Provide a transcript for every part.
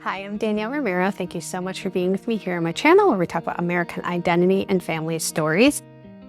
Hi, I'm Danielle Romero. Thank you so much for being with me here on my channel where we talk about American identity and family stories.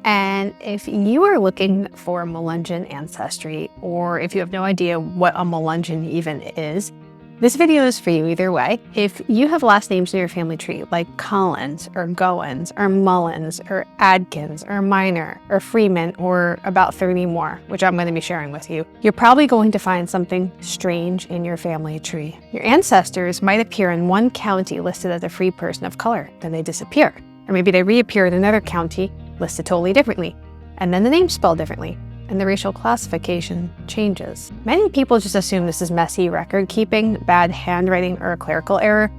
And if you are looking for Melungeon ancestry, or if you have no idea what a Melungeon even is, this video is for you either way. If you have last names in your family tree like Collins or Goins or Mullins or Adkins or Minor or Freeman or about 30 more, which I'm going to be sharing with you, you're probably going to find something strange in your family tree. Your ancestors might appear in one county listed as a free person of color, then they disappear. Or maybe they reappear in another county listed totally differently, and then the name's spelled differently, and the racial classification changes. Many people just assume this is messy record keeping, bad handwriting, or a clerical error,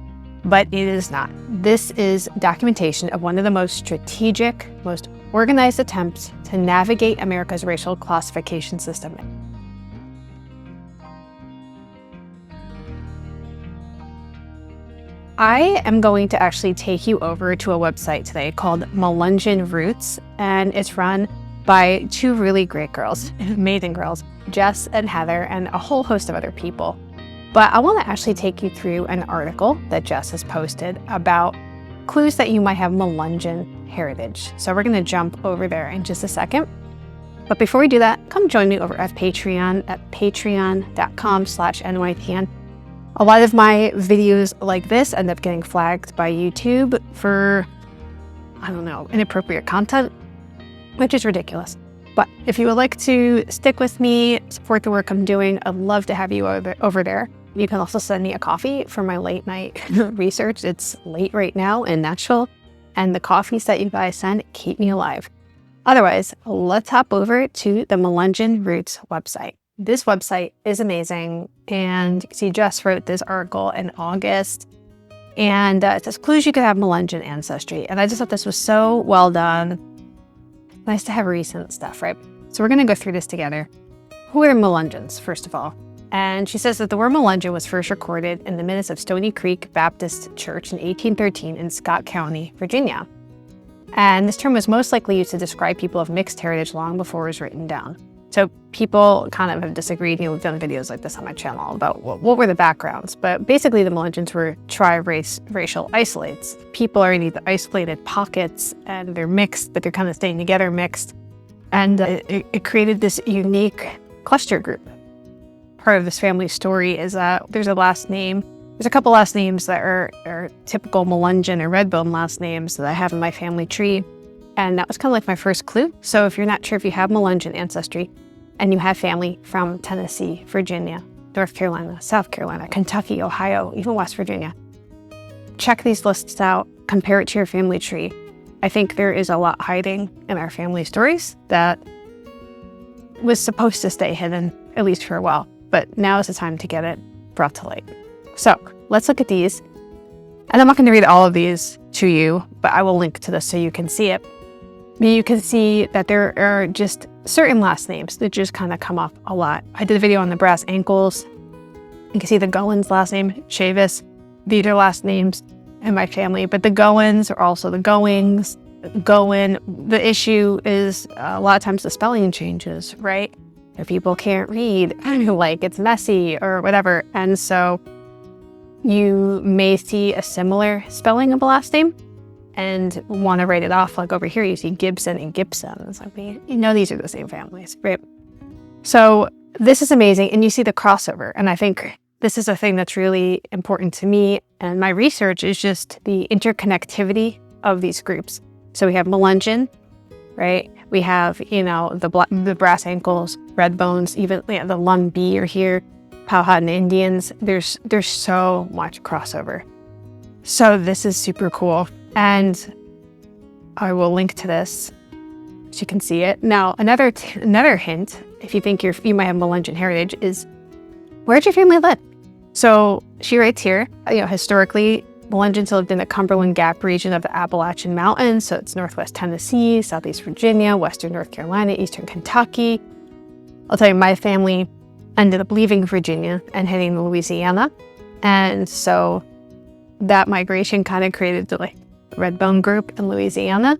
but it is not. This is documentation of one of the most strategic, most organized attempts to navigate America's racial classification system. I am going to actually take you over to a website today called Melungeon Roots, and it's run by two really great girls, amazing girls, Jess and Heather, and a whole host of other people. But I want to actually take you through an article that Jess has posted about clues that you might have Melungeon heritage. So we're going to jump over there in just a second. But before we do that, come join me over at Patreon at patreon.com/NYTN. A lot of my videos like this end up getting flagged by YouTube for, I don't know, inappropriate content, which is ridiculous. But if you would like to stick with me, support the work I'm doing, I'd love to have you over there. You can also send me a coffee for my late night research. It's late right now in Nashville, and the coffees that you guys send keep me alive. Otherwise, let's hop over to the Melungeon Roots website. This website is amazing, and you can see Jess wrote this article in August, and it says clues you could have Melungeon ancestry, and I just thought this was so well done. Nice to have recent stuff, right? So we're going to go through this together. Who are Melungeons, first of all? And she says that the word Melungeon was first recorded in the minutes of Stony Creek Baptist Church in 1813 in Scott County, Virginia. And this term was most likely used to describe people of mixed heritage long before it was written down. So people kind of have disagreed. We've done videos like this on my channel about what were the backgrounds. But basically the Melungeons were racial isolates. People are in these isolated pockets and they're mixed, but they're kind of staying together mixed. And it created this unique cluster group. Part of this family story is that there's a couple last names that are typical Melungeon or Redbone last names that I have in my family tree. And that was kind of like my first clue. So if you're not sure if you have Melungeon ancestry and you have family from Tennessee, Virginia, North Carolina, South Carolina, Kentucky, Ohio, even West Virginia, check these lists out, compare it to your family tree. I think there is a lot hiding in our family stories that was supposed to stay hidden, at least for a while. But now is the time to get it brought to light. So let's look at these. And I'm not going to read all of these to you, but I will link to this so you can see it. You can see that there are just certain last names that just kind of come up a lot. I did a video on the brass ankles. You can see the Goins last name, Chavis. These are last names in my family, but the Goins are also the Goings, Goin. The issue is a lot of times the spelling changes, right? If people can't read, like it's messy or whatever. And so you may see a similar spelling of a last name and want to write it off. Like over here, you see Gibson and Gibson. It's like, you know, these are the same families, right? So this is amazing. And you see the crossover. And I think this is a thing that's really important to me. And my research is just the interconnectivity of these groups. So we have Melungeon, right? We have, the brass ankles, red bones, even the Lumbee are here, Powhatan Indians. There's so much crossover. So this is super cool. And I will link to this so you can see it. Now, another hint, if you think you might have Melungeon heritage, is where'd your family live? So she writes here, historically, Melungeons lived in the Cumberland Gap region of the Appalachian Mountains. So it's Northwest Tennessee, Southeast Virginia, Western North Carolina, Eastern Kentucky. I'll tell you, my family ended up leaving Virginia and heading to Louisiana. And so that migration kind of created the Redbone group in Louisiana,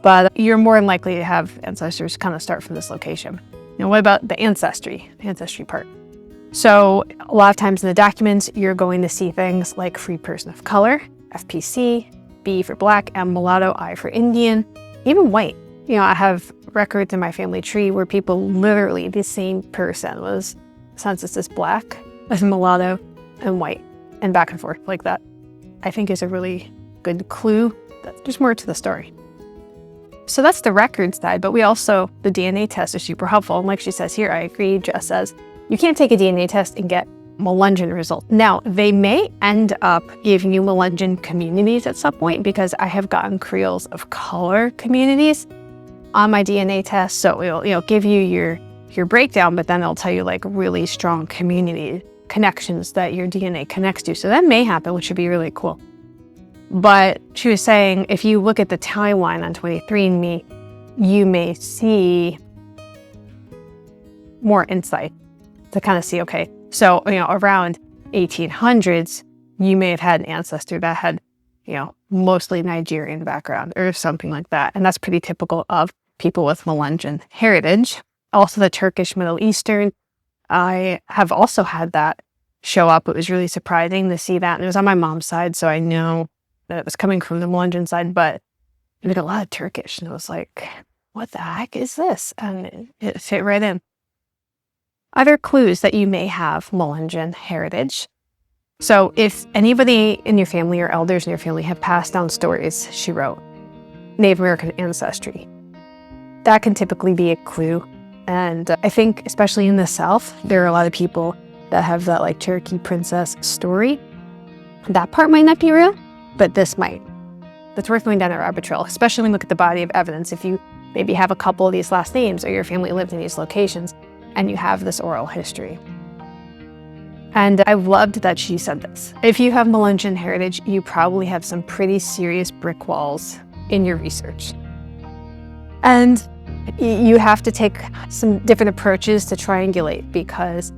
but you're more than likely to have ancestors kind of start from this location. What about the ancestry part? So a lot of times in the documents, you're going to see things like free person of color, FPC, B for black, M mulatto, I for Indian, even white. You know, I have records in my family tree where people literally, the same person was census as black, as mulatto, and white, and back and forth like that. I think is a really good clue that there's more to the story. So that's the record side, but we also, the DNA test is super helpful. And like she says here, I agree, Jess says, you can't take a DNA test and get Melungeon results. Now, they may end up giving you Melungeon communities at some point because I have gotten Creoles of color communities on my DNA test. So it'll give you your breakdown, but then it'll tell you like really strong community connections that your DNA connects to. So that may happen, which would be really cool. But she was saying, if you look at the timeline on 23andMe, you may see more insight to kind of see, okay, so, around 1800s, you may have had an ancestor that had, mostly Nigerian background or something like that. And that's pretty typical of people with Melungeon heritage. Also the Turkish Middle Eastern, I have also had that show up. It was really surprising to see that. And it was on my mom's side, so I know that it was coming from the Melungeon side, but it had a lot of Turkish. And it was like, what the heck is this? And it fit right in. Other clues that you may have Melungeon heritage. So if anybody in your family or elders in your family have passed down stories, she wrote, Native American ancestry, that can typically be a clue. And I think especially in the South, there are a lot of people that have that like Cherokee princess story. That part might not be real, but this might. That's worth going down a rabbit trail, especially when you look at the body of evidence. If you maybe have a couple of these last names or your family lived in these locations and you have this oral history. And I loved that she said this. If you have Melungeon heritage, you probably have some pretty serious brick walls in your research. And you have to take some different approaches to triangulate because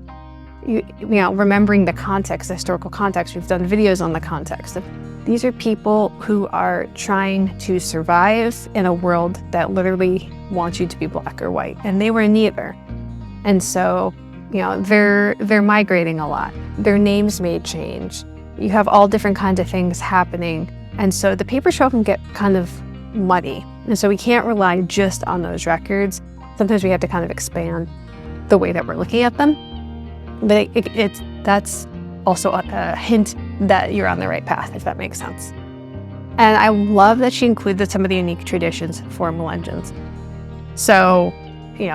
remembering the context, the historical context, we've done videos on the context. These are people who are trying to survive in a world that literally wants you to be black or white, and they were neither. And so, they're migrating a lot. Their names may change. You have all different kinds of things happening. And so the paper trail can get kind of muddy. And so we can't rely just on those records. Sometimes we have to kind of expand the way that we're looking at them. But that's also a hint that you're on the right path, if that makes sense. And I love that she included some of the unique traditions for Melungeons. So,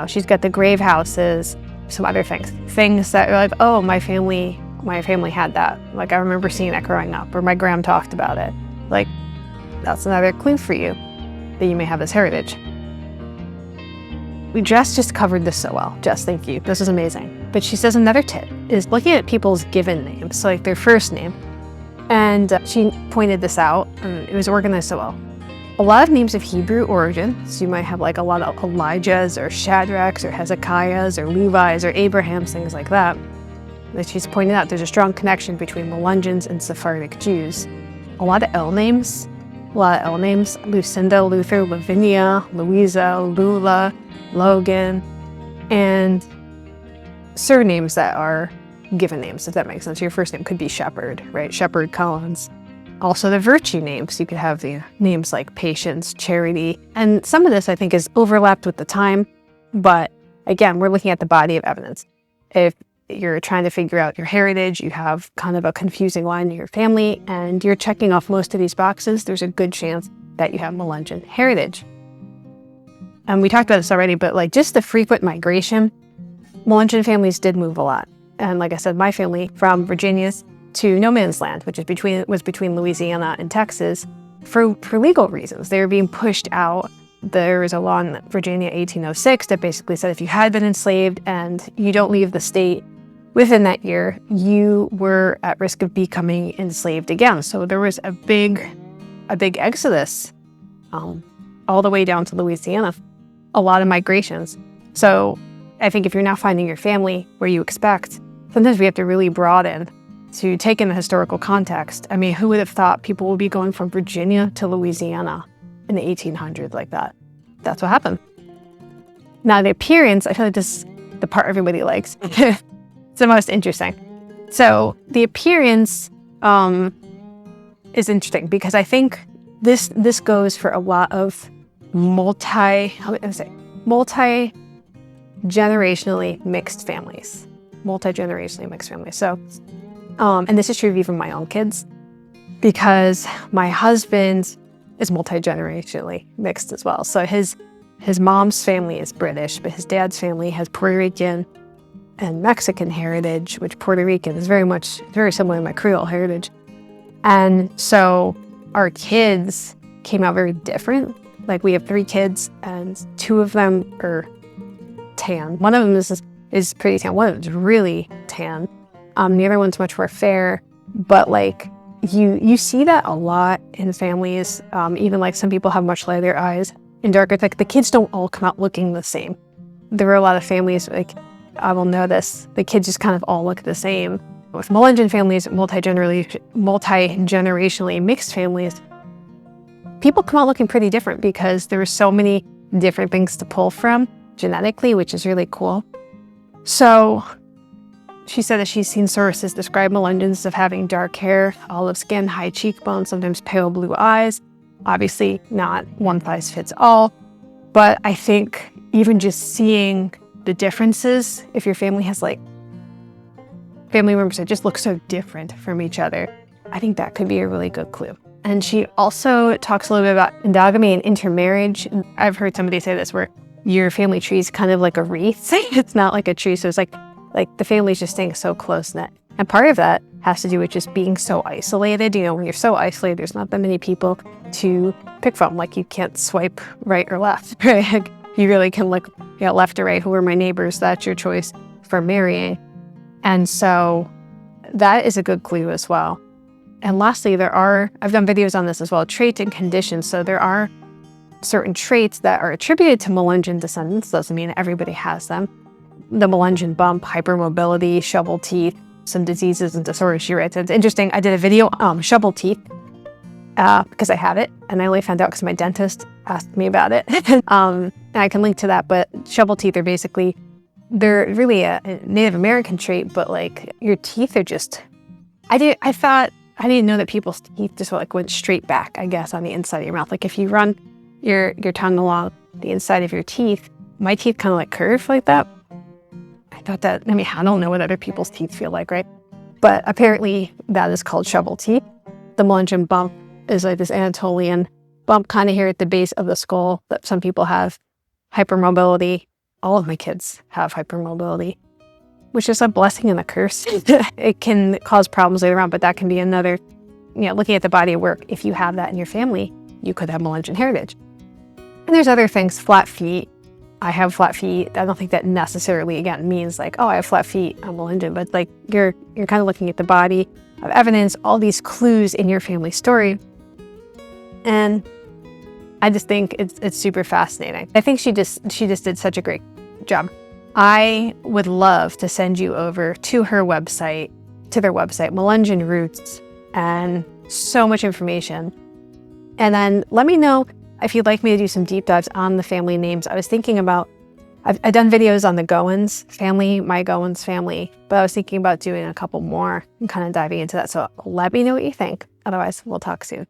she's got the grave houses, some other things that are like, oh, my family had that. Like, I remember seeing that growing up, or my grandma talked about it. Like, that's another clue for you that you may have this heritage. Jess just covered this so well. Jess, thank you. This is amazing. But she says another tip is looking at people's given names, so like their first name. And she pointed this out, and it was organized so well. A lot of names of Hebrew origin, so you might have like a lot of Elijahs or Shadrachs or Hezekiahs or Levi's or Abrahams, things like that. But she's pointed out there's a strong connection between Melungeons and Sephardic Jews. A lot of L names, Lucinda, Luther, Lavinia, Louisa, Lula, Logan, and surnames that are given names, if that makes sense. Your first name could be Shepherd, right? Shepherd Collins. Also the virtue names, you could have the names like Patience, Charity, and some of this I think is overlapped with the time, but again, we're looking at the body of evidence. If you're trying to figure out your heritage, you have kind of a confusing line in your family, and you're checking off most of these boxes, there's a good chance that you have Melungeon heritage. And we talked about this already, but like just the frequent migration, Melungeon families did move a lot. And like I said, my family from Virginia to no man's land, which was between Louisiana and Texas, for legal reasons. They were being pushed out. There was a law in Virginia, 1806, that basically said if you had been enslaved and you don't leave the state within that year, you were at risk of becoming enslaved again. So there was a big exodus all the way down to Louisiana, a lot of migrations. So I think if you're not finding your family where you expect, sometimes we have to really broaden to take in the historical context. I mean, who would have thought people would be going from Virginia to Louisiana in the 1800s like that? That's what happened. Now the appearance, I feel like this is the part everybody likes. It's the most interesting. So the appearance is interesting because I think this goes for a lot of multi-generationally mixed families. So, and this is true of even my own kids, because my husband is multi-generationally mixed as well. So his mom's family is British, but his dad's family has Puerto Rican and Mexican heritage, which Puerto Rican is very similar to my Creole heritage. And so our kids came out very different. Like we have 3 kids and 2 of them are tan. One of them is pretty tan. One of them is really tan. The other one's much more fair, but like you see that a lot in families. Even like some people have much lighter eyes and darker. Like the kids don't all come out looking the same. There are a lot of families, like I will notice, the kids just kind of all look the same. With Melungeon families, multi-generationally mixed families, people come out looking pretty different because there are so many different things to pull from genetically, which is really cool. So she said that she's seen sources describe Melungeons of having dark hair, olive skin, high cheekbones, sometimes pale blue eyes. Obviously not one size fits all, but I think even just seeing the differences, if your family has like family members that just look so different from each other, I think that could be a really good clue. And she also talks a little bit about endogamy and intermarriage. I've heard somebody say this, where your family tree is kind of like a wreath. It's not like a tree, so it's like the family's just staying so close-knit. And part of that has to do with just being so isolated. You know, when you're so isolated, there's not that many people to pick from. Like you can't swipe right or left, right? You really can look, you know, left or right. Who are my neighbors? That's your choice for marrying. And so that is a good clue as well. And lastly, I've done videos on this as well, traits and conditions. So there are certain traits that are attributed to Melungeon descendants. Doesn't mean everybody has them. The Melungeon bump, hypermobility, shovel teeth, some diseases and disorders she writes. It's interesting. I did a video on shovel teeth because I have it, and I only found out because my dentist asked me about it. And I can link to that, but shovel teeth are basically, they're really a Native American trait, but like your teeth are just, I didn't know that people's teeth just like went straight back, I guess, on the inside of your mouth. Like if you run your tongue along the inside of your teeth, my teeth kind of like curve like that. I thought that, I mean, I don't know what other people's teeth feel like, right? But apparently that is called shovel teeth. The Melungeon bump is like this Anatolian bump kind of here at the base of the skull that some people have. Hypermobility. All of my kids have hypermobility, which is a blessing and a curse. It can cause problems later on, but that can be another, you know, looking at the body of work. If you have that in your family, you could have Melungeon heritage. And there's other things, flat feet. I have flat feet. I don't think that necessarily, again, means like, oh, I have flat feet, I'm Melungeon, but like you're kind of looking at the body of evidence, all these clues in your family story. And I just think it's super fascinating. I think she just did such a great job. I would love to send you over to their website, Melungeon Roots, and so much information. And then let me know if you'd like me to do some deep dives on the family names. I was thinking about, I've done videos on the Goins family, my Goins family, but I was thinking about doing a couple more and kind of diving into that. So let me know what you think. Otherwise, we'll talk soon.